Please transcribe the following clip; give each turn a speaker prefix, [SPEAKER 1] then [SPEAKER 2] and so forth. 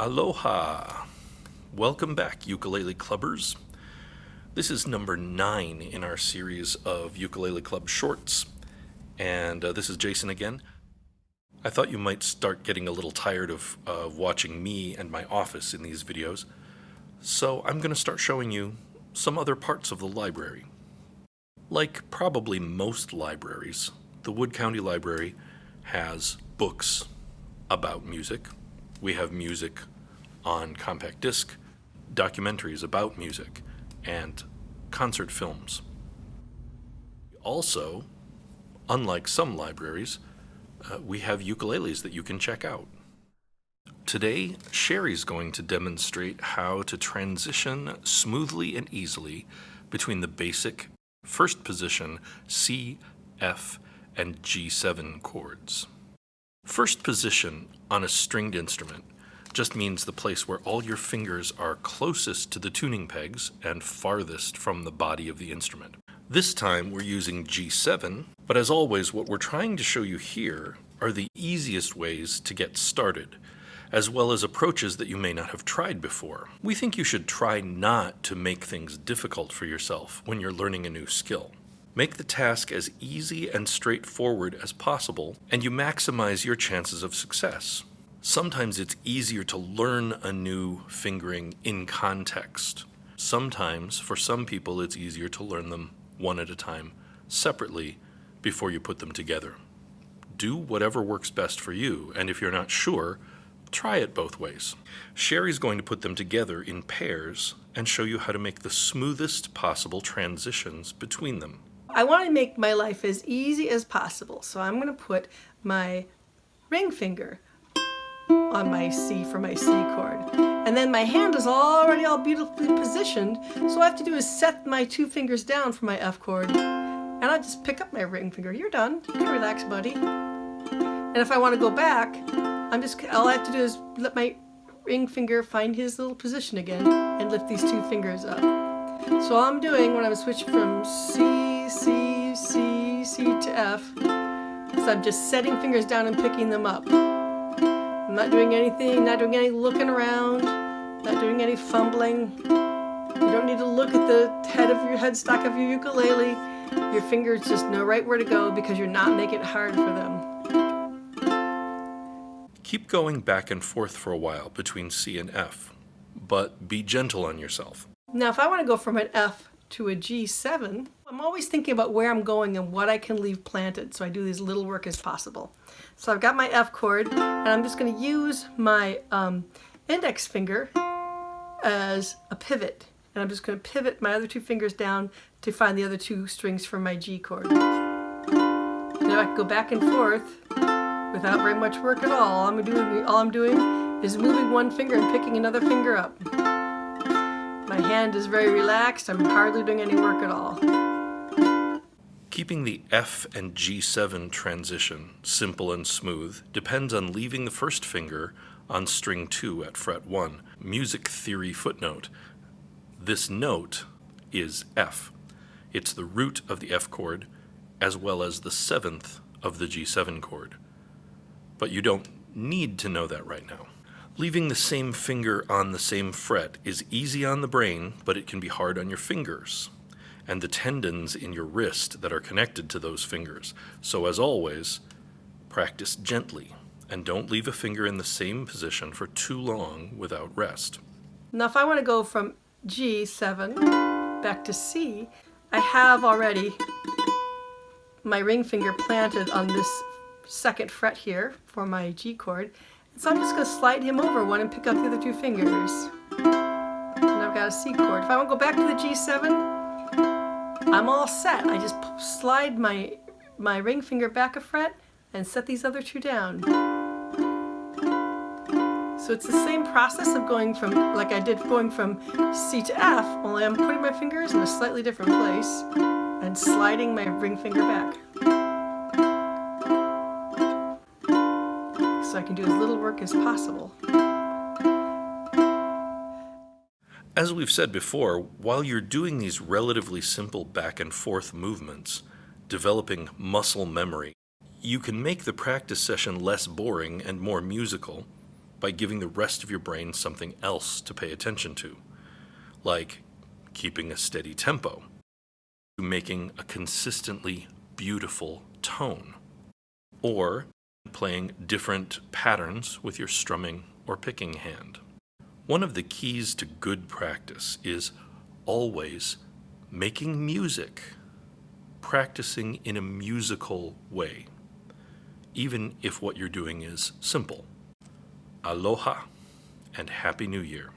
[SPEAKER 1] Aloha! Welcome back, ukulele clubbers. This is number 9 in our series of Ukulele Club shorts, and this is Jason again. I thought you might start getting a little tired of watching me and my office in these videos, so I'm going to start showing you some other parts of the library. Like probably most libraries, the Wood County Library has books about music. We have music on compact disc, documentaries about music, and concert films. Also, unlike some libraries, we have ukuleles that you can check out. Today, Sheri's going to demonstrate how to transition smoothly and easily between the basic first position C, F, and G7 chords. First position on a stringed instrument just means the place where all your fingers are closest to the tuning pegs and farthest from the body of the instrument. This time we're using G7, but as always, what we're trying to show you here are the easiest ways to get started, as well as approaches that you may not have tried before. We think you should try not to make things difficult for yourself when you're learning a new skill. Make the task as easy and straightforward as possible, and you maximize your chances of success. Sometimes it's easier to learn a new fingering in context. Sometimes, for some people, it's easier to learn them one at a time, separately, before you put them together. Do whatever works best for you, and if you're not sure, try it both ways. Sheri's going to put them together in pairs and show you how to make the smoothest possible transitions between them.
[SPEAKER 2] I want to make my life as easy as possible, so I'm going to put my ring finger on my C for my C chord. And then my hand is already all beautifully positioned, so all I have to do is set my 2 fingers down for my F chord, and I'll just pick up my ring finger. You're done. You can relax, buddy. And if I want to go back, all I have to do is let my ring finger find his little position again and lift these 2 fingers up. So all I'm doing when I'm switching from C, C, C, C to F is I'm just setting fingers down and picking them up. I'm not doing anything, not doing any looking around, not doing any fumbling. You don't need to look at the headstock of your ukulele. Your fingers just know right where to go because you're not making it hard for them.
[SPEAKER 1] Keep going back and forth for a while between C and F, but be gentle on yourself.
[SPEAKER 2] Now, if I want to go from an F to a G7, I'm always thinking about where I'm going and what I can leave planted, so I do as little work as possible. So I've got my F chord, and I'm just going to use my index finger as a pivot. And I'm just going to pivot my other 2 fingers down to find the other 2 strings for my G chord. Now I can go back and forth without very much work at all. All I'm doing is moving one finger and picking another finger up. My hand is very relaxed. I'm hardly doing any work at all.
[SPEAKER 1] Keeping the F and G7 transition simple and smooth depends on leaving the first finger on string 2 at fret 1. Music theory footnote. This note is F. It's the root of the F chord as well as the 7th of the G7 chord. But you don't need to know that right now. Leaving the same finger on the same fret is easy on the brain, but it can be hard on your fingers and the tendons in your wrist that are connected to those fingers. So as always, practice gently and don't leave a finger in the same position for too long without rest.
[SPEAKER 2] Now if I want to go from G7 back to C, I have already my ring finger planted on this 2nd fret here for my G chord. So I'm just going to slide him over one and pick up the other 2 fingers. And I've got a C chord. If I want to go back to the G7, I'm all set. I just slide my ring finger back a fret and set these other 2 down. So it's the same process of going from, like I did going from C to F, only I'm putting my fingers in a slightly different place and sliding my ring finger back. So I can do as little work as possible.
[SPEAKER 1] As we've said before, while you're doing these relatively simple back and forth movements, developing muscle memory, you can make the practice session less boring and more musical by giving the rest of your brain something else to pay attention to, like keeping a steady tempo, making a consistently beautiful tone, or playing different patterns with your strumming or picking hand. One of the keys to good practice is always making music, practicing in a musical way, even if what you're doing is simple. Aloha and Happy New Year.